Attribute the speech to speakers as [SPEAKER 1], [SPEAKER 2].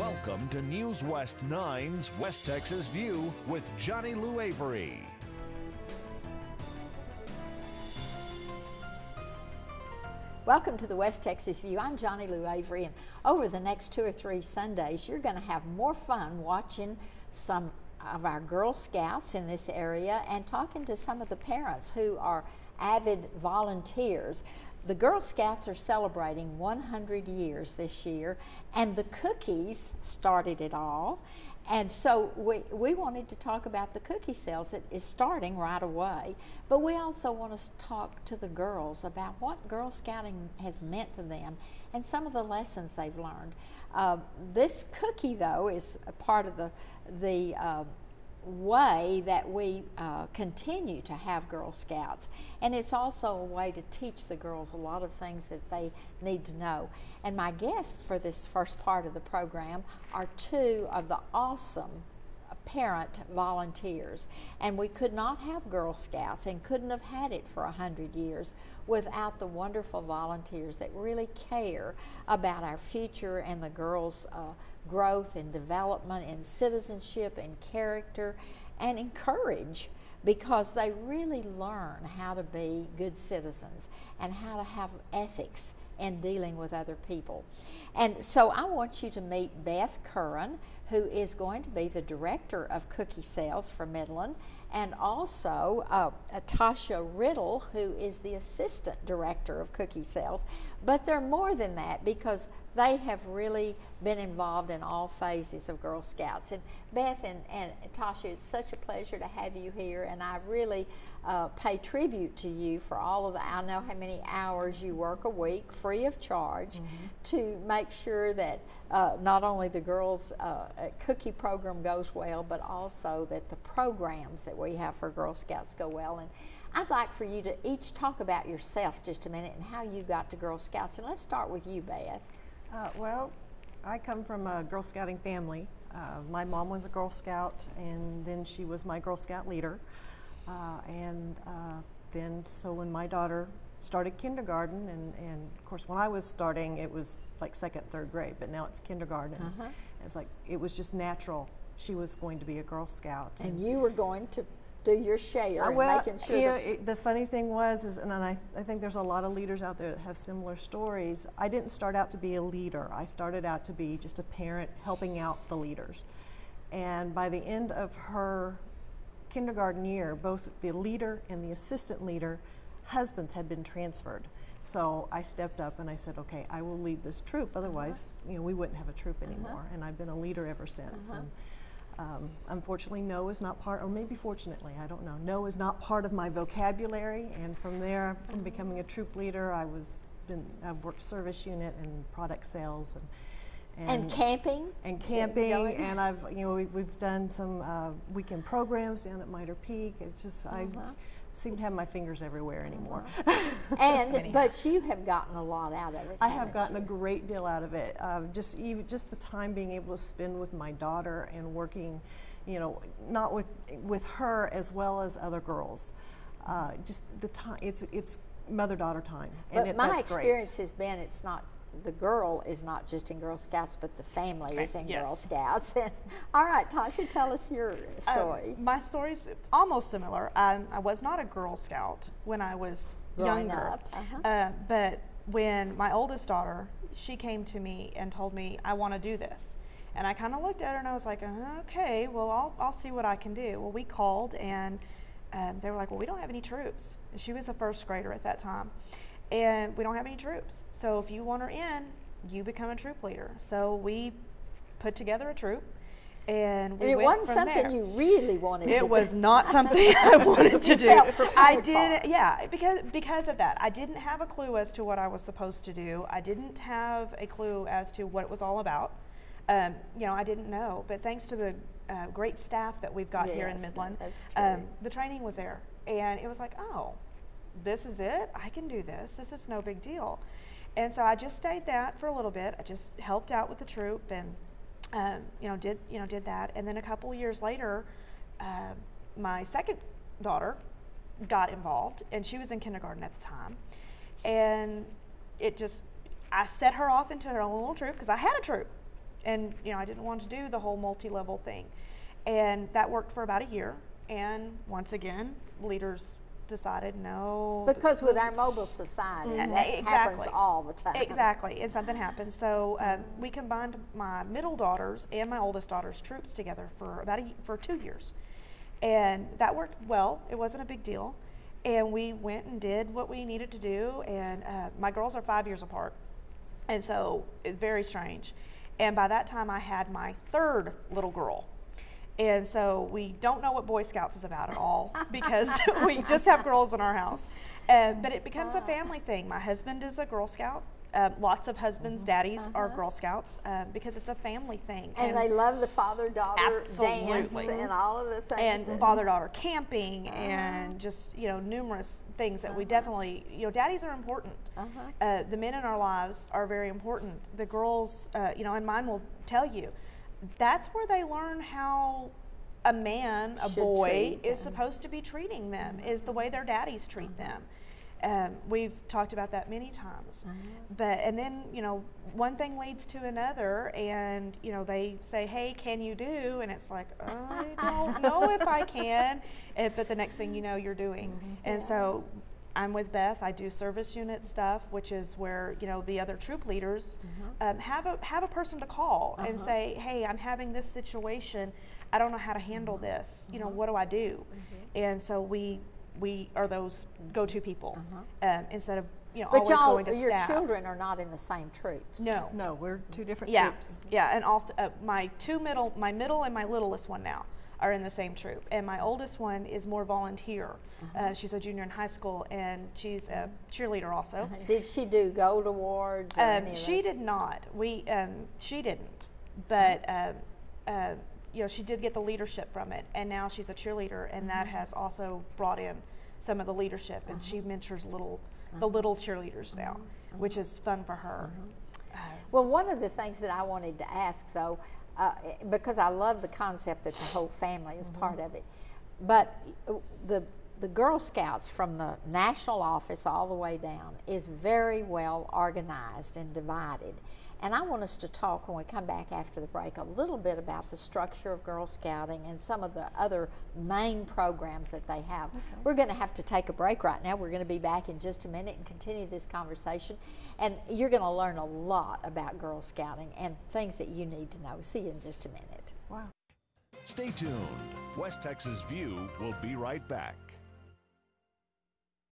[SPEAKER 1] Welcome to News West 9's West Texas View with Johnny Lou Avery.
[SPEAKER 2] Welcome to the West Texas View. I'm Johnny Lou Avery, and over the next 2 or 3 Sundays, you're going to have more fun watching some of our Girl Scouts in this area and talking to some of the parents who are avid volunteers. The Girl Scouts are celebrating 100 years this year, and the cookies started it all. And so we wanted to talk about the cookie sales that is starting right away, but we also want to talk to the girls about what Girl Scouting has meant to them and some of the lessons they've learned. This cookie, though, is a part of the way that we continue to have Girl Scouts, and it's also a way to teach the girls a lot of things that they need to know. And my guests for this first part of the program are 2 of the awesome parent volunteers, and we could not have Girl Scouts and couldn't have had it for 100 years without the wonderful volunteers that really care about our future and the girls' growth and development and citizenship and character and in courage, because they really learn how to be good citizens and how to have ethics in dealing with other people. And so I want you to meet Beth Curran, who is going to be the director of cookie sales for Midland, and also Tasha Riddle, who is the assistant director of cookie sales. But they're more than that, because they have really been involved in all phases of Girl Scouts. And Beth and Tasha, it's such a pleasure to have you here, and I really pay tribute to you for all of the, I know how many hours you work a week free of charge to make sure that not only the girls' cookie program goes well, but also that the programs that we have for Girl Scouts go well. And I'd like for you to each talk about yourself just a minute and how you got to Girl Scouts. And let's start with you, Beth.
[SPEAKER 3] Well, I come from a Girl Scouting family. My mom was a Girl Scout, and then she was my Girl Scout leader. So when my daughter started kindergarten, and of course when I was starting it was like 2nd, 3rd grade, but now it's kindergarten. It's like it was just natural. She was going to be a Girl Scout.
[SPEAKER 2] And you were going to do your share and
[SPEAKER 3] well,
[SPEAKER 2] making sure
[SPEAKER 3] yeah, the funny thing was, and I think there's a lot of leaders out there that have similar stories. I didn't start out to be a leader. I started out to be just a parent helping out the leaders. And by the end of her kindergarten year, both the leader and the assistant leader husbands had been transferred. So I stepped up and I said, okay, I will lead this troop. Otherwise, we wouldn't have a troop anymore. And I've been a leader ever since. And unfortunately, no is not part, or maybe fortunately, I don't know. No is not part of my vocabulary. And from there, from becoming a troop leader, I've worked service unit and product sales
[SPEAKER 2] and camping
[SPEAKER 3] and we've done some weekend programs down at Mitre Peak. It's just I seem to have my fingers everywhere anymore.
[SPEAKER 2] But you have gotten a lot out of it.
[SPEAKER 3] I have gotten a great deal out of it. Just the time being able to spend with my daughter and working, not with her as well as other girls. Just the time, it's mother-daughter time.
[SPEAKER 2] But my experience has been, it's not, the girl is not just in Girl Scouts, but the family is in Girl Scouts. All right, Tasha, tell us your story.
[SPEAKER 4] My story's almost similar. I was not a Girl Scout when I was younger. But when my oldest daughter, she came to me and told me, I want to do this. And I kind of looked at her and I was like, okay, well, I'll see what I can do. Well, we called and they were like, well, we don't have any troops. She was a 1st grader at that time. And we don't have any troops. So if you want her in, you become a troop leader. So we put together a troop, and we
[SPEAKER 2] it
[SPEAKER 4] went
[SPEAKER 2] wasn't
[SPEAKER 4] from
[SPEAKER 2] something
[SPEAKER 4] there.
[SPEAKER 2] You really wanted to do.
[SPEAKER 4] It was not something I wanted to do. I did,
[SPEAKER 2] yeah,
[SPEAKER 4] because of that. I didn't have a clue as to what I was supposed to do. I didn't have a clue as to what it was all about. I didn't know. But thanks to the great staff that we've got here in Midland,
[SPEAKER 2] that's true.
[SPEAKER 4] the training was there, and it was like, oh, this is it. I can do this. This is no big deal. And so I just stayed that for a little bit. I just helped out with the troop and did that. And then a couple years later, my 2nd daughter got involved, and she was in kindergarten at the time. And I set her off into her own little troop, because I had a troop. and I didn't want to do the whole multi-level thing, and that worked for about a year. And once again, leaders decided no.
[SPEAKER 2] Because with our mobile society, that happens all the time.
[SPEAKER 4] Exactly, and something happened. So we combined my middle daughter's and my oldest daughter's troops together for for 2 years, and that worked well. It wasn't a big deal, and we went and did what we needed to do. And my girls are 5 years apart, and so it's very strange. And by that time, I had my third little girl. And so we don't know what Boy Scouts is about at all, because we just have girls in our house. But it becomes a family thing. My husband is a Girl Scout. Lots of husbands, daddies are Girl Scouts, because it's a family thing.
[SPEAKER 2] And they love the father-daughter dance and all of the things.
[SPEAKER 4] And father-daughter camping and just, numerous things that we definitely, daddies are important. The men in our lives are very important. The girls, and mine will tell you, that's where they learn how a man, a boy, is supposed to be treating them, is the way their daddies treat them. We've talked about that many times. And then, one thing leads to another, and, they say, hey, can you do? And it's like, I don't know if I can. But the next thing you know, you're doing. And so I'm with Beth. I do service unit stuff, which is where the other troop leaders have a person to call and say, "Hey, I'm having this situation. I don't know how to handle this. What do I do?" And so we are those go-to people instead of
[SPEAKER 2] but
[SPEAKER 4] always going to
[SPEAKER 2] your
[SPEAKER 4] staff.
[SPEAKER 2] children are not in the same troops.
[SPEAKER 3] No, we're two different
[SPEAKER 4] Yeah,
[SPEAKER 3] troops.
[SPEAKER 4] yeah, and all my middle and my littlest one now are in the same troop, and my oldest one is more volunteer. She's a junior in high school, and she's a cheerleader also.
[SPEAKER 2] Did she do Gold Awards? Or any of
[SPEAKER 4] she
[SPEAKER 2] those?
[SPEAKER 4] did not. She didn't, but she did get the leadership from it, and now she's a cheerleader, and that has also brought in some of the leadership, and she mentors the little cheerleaders now, which is fun for her.
[SPEAKER 2] Well, one of the things that I wanted to ask, though, because I love the concept that the whole family is part of it, but the Girl Scouts from the national office all the way down is very well organized and divided. And I want us to talk, when we come back after the break, a little bit about the structure of Girl Scouting and some of the other main programs that they have. We're going to have to take a break right now. We're going to be back in just a minute and continue this conversation. And you're going to learn a lot about Girl Scouting and things that you need to know. See you in just a minute.
[SPEAKER 3] Wow.
[SPEAKER 1] Stay tuned. West Texas View will be right back.